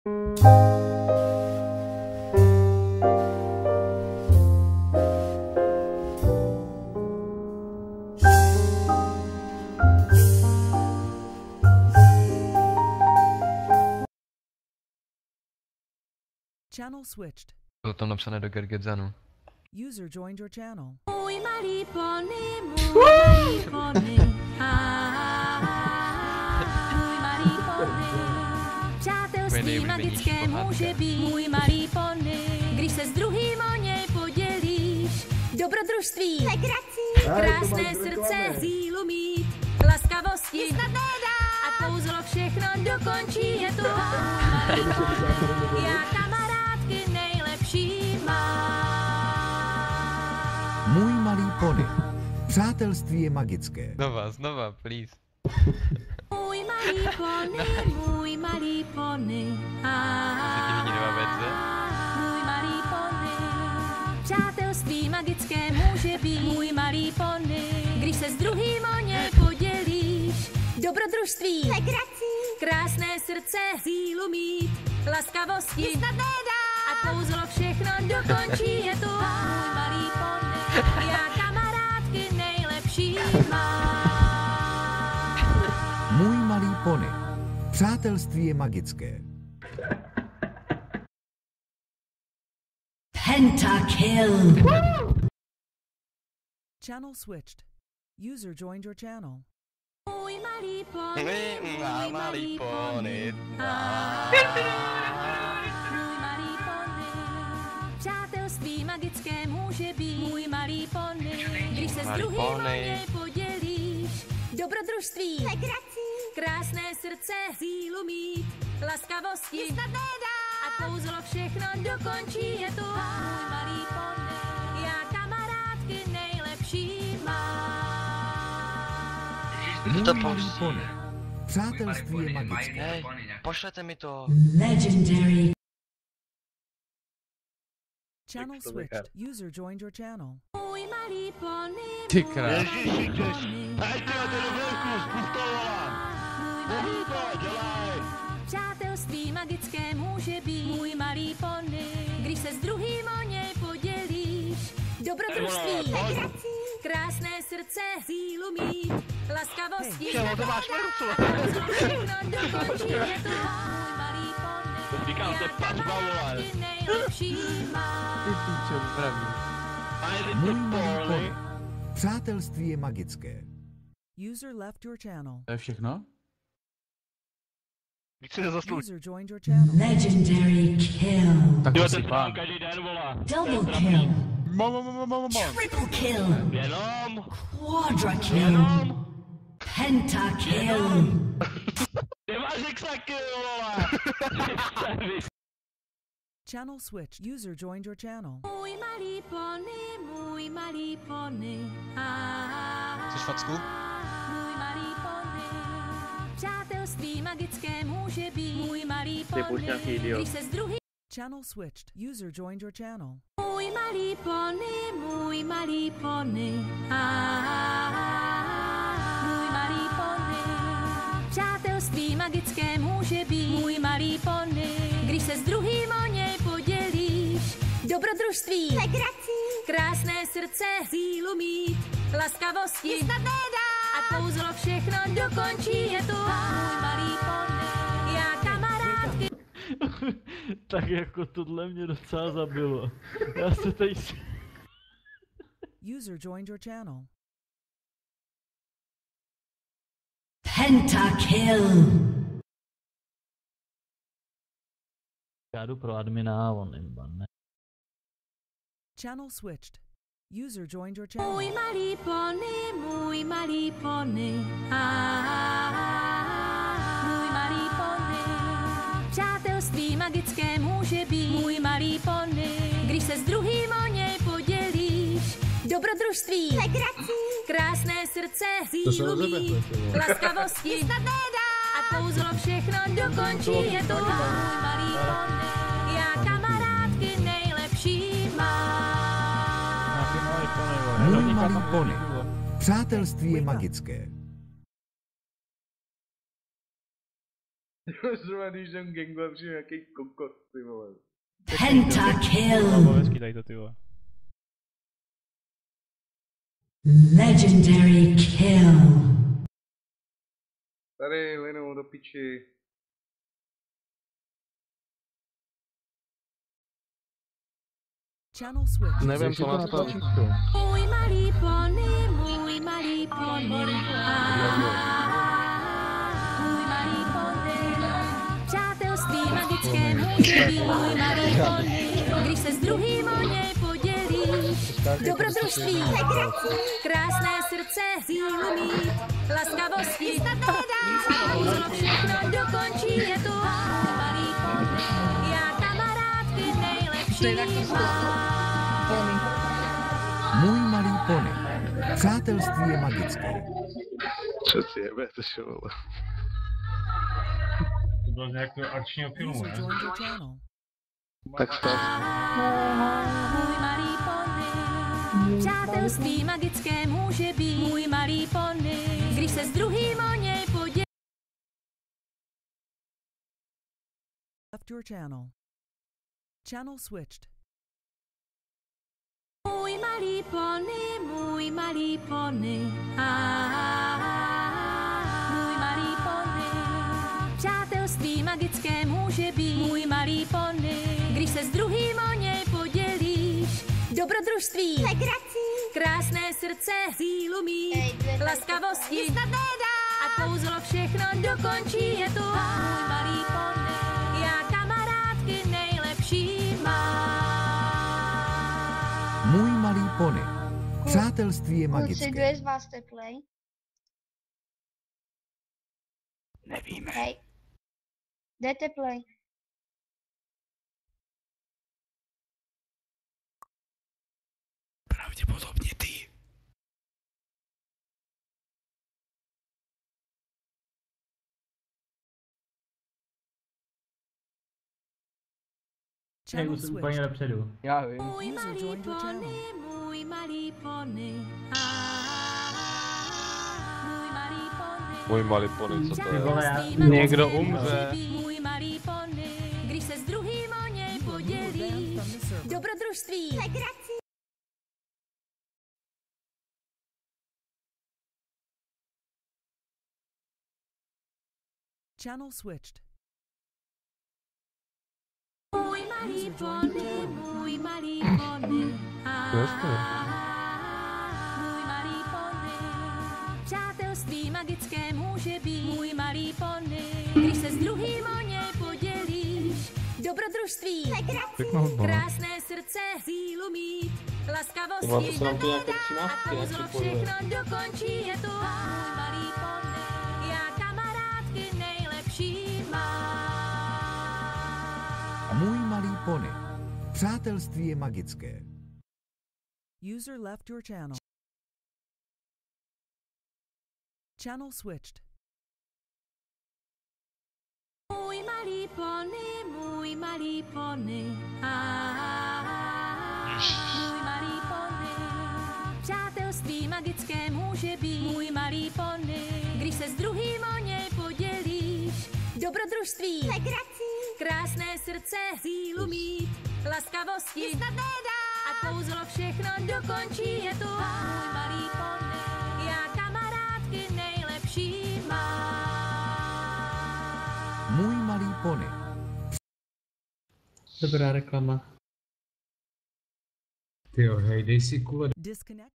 Channel switched. Bylo tam napsané do Gergedzanu. User joined your channel. Můj malý pony, můj malý pony. Můj malý pony. Přátelství magické může být. Můj malý pony. Když se s druhým o něj podělíš. Dobrodružství, krásné srdce, sílu mít, laskavosti, a kouzlo všechno dokončí, je tu malý pony. Já kamarádky nejlepší mám. Můj malý pony. Přátelství je magické. Znova, please. Můj malý pony, můj malý pony. Můj malý pony. Přátelství magické může být. Můj malý pony. Když se s druhým o něj podělíš. Dobrodružství, krásné srdce, sílu mít, laskavosti, a kouzlo všechno dokončí, je tu můj malý pony. Já kamarádky nejlepší mám. Můj malý pony. Přátelství je magické. Pentakill. Channel switched. User joined your channel. Můj malý pony, Můj malý pony. Můj malý pony. Přátelství magické může být. Můj malý pony. Když se s Malý druhým o pony. něj podělíš. Dobrodružství, krásné srdce, sílu mít, laskavosti, a kouzlo všechno dokončí, je tu můj malý pony. Já kamarádky nejlepší mám. Můj to malý pustí. pony. Přátelství je magické. Hej, pošlete mi to. Legendary. Channel switched. User joined your channel. Můj malý pony, Ty můj krás. malý pony. Můj malý pony. Přátelství magické může být. Můj malý pony. Když se s druhým o něj podělíš. Dobrodružství, krásné srdce, sílu mít, laskavosti, a kouzlo všechno dokončí, je tu můj malý pony. Já kamarádky nejlepší mám. Ty píčo, pravý. Můj malý pony. Přátelství je magické. User left your channel. To je všechno? User joined your channel. Legendary kill. Tak to si pán. Double kill. Triple kill. Quadra kill. Pentakill. Channel switched. User joined your channel. Můj malý pony, můj malý pony. Chceš facku? Můj malý pony. Přátelství magické může být. Můj malý pony. Když se s druhým. Channel switched. User joined your channel. Můj malý pony, můj malý pony. Můj malý pony. Přátelství magické může být. Můj malý pony. Když se s druhým o něj podělíš. Dobrodružství, krásné srdce, sílu mít, laskavosti, a kouzlo všechno dokončí, je tu můj malý pony. Já kamarádky. Tak jako tohle mě docela zabilo. Já se tady... User joined your channel. Pentakill. Já jdu pro admina a on imban, ne? Channel switched. User joined your channel. Můj malý pony, můj malý pony. Můj malý pony. Přátelství magické může být. Můj malý pony. Když se s druhým o něj podělíš. Dobrodružství, krásné srdce, sílu mít, laskavosti, a kouzlo všechno dokončí, je tu můj malý pony. Já kamarádky nejlepší mám. Můj malý pony. Přátelství je magické. Zrovna když jsem gangle, přijde nějaký kokot, ty vole. Pentakill. Hezký tady to, ty vole. Legendary kill. Tady, Linu, do piči. Channel switch. Nevím, co na to. Můj malý pony, můj malý pony. Můj malý pony. Přátelství magické může být můj malý pony. Když se s druhým o něj podělíš. Dobrodružství, krásné srdce, sílu mít, laskavosti, kouzlo všechno dokončí, je tu můj malý pony. Já kamarádky nejlepší mám. Můj malý pony. Přátelství je magické. Co si jebe, to šlo. To bylo z nějakého akčního filmu, User ne? joined your channel. Tak stav. Můj malý pony. Přátelství magické může být můj malý pony. Když se s druhým o něj podělí. Left your channel. Channel switched. Můj malý pony, můj malý pony. Můj malý pony. Přátelství magické může být můj malý pony. Když se s druhým o něj podělíš. Dobrodružství, krásné srdce, sílu mít, laskavosti a kouzlo všechno dokončí, je tu můj malý pony. Já kamarádky nejlepší mám. Můj malý pony. Přátelství je Kluci, magické. kdo je z vás teplej? Nevíme. Hej. Kde teplej? Pravděpodobně ty. Channel Už jsem úplně switched. dopředu. Já vím. Můj User malý joined your channel. pony, můj malý pony. Můj malý pony. Můj malý pony, co to Ty vole, já... Někdo umře. Můj malý pony. Když se s druhým o něj You were banned podělíš. from the server. Dobrodružství. Channel switched. Můj malý pony, můj malý pony. Můj malý pony. Přátelství magické může být můj malý pony. Když se s druhým o něj podělíš. Dobrodružství, krásné srdce, sílu mít, laskavosti a kouzlo všechno dokončí, je tu můj malý pony. Já kamarádky nejlepší mám. Můj malý pony. Přátelství je magické. User left your channel. Channel switched. Můj malý pony, můj malý pony. Můj malý pony. Přátelství magické může být můj malý pony. Když se s druhým o něj podělíš. Dobrodružství, krásné srdce, sílu mít, laskavosti a kouzlo všechno dokončí, je tu můj malý pony. Já kamarádky nejlepší mám. Můj malý pony. Dobrá reklama. Tyjo, hej, dej si kule Disconnect.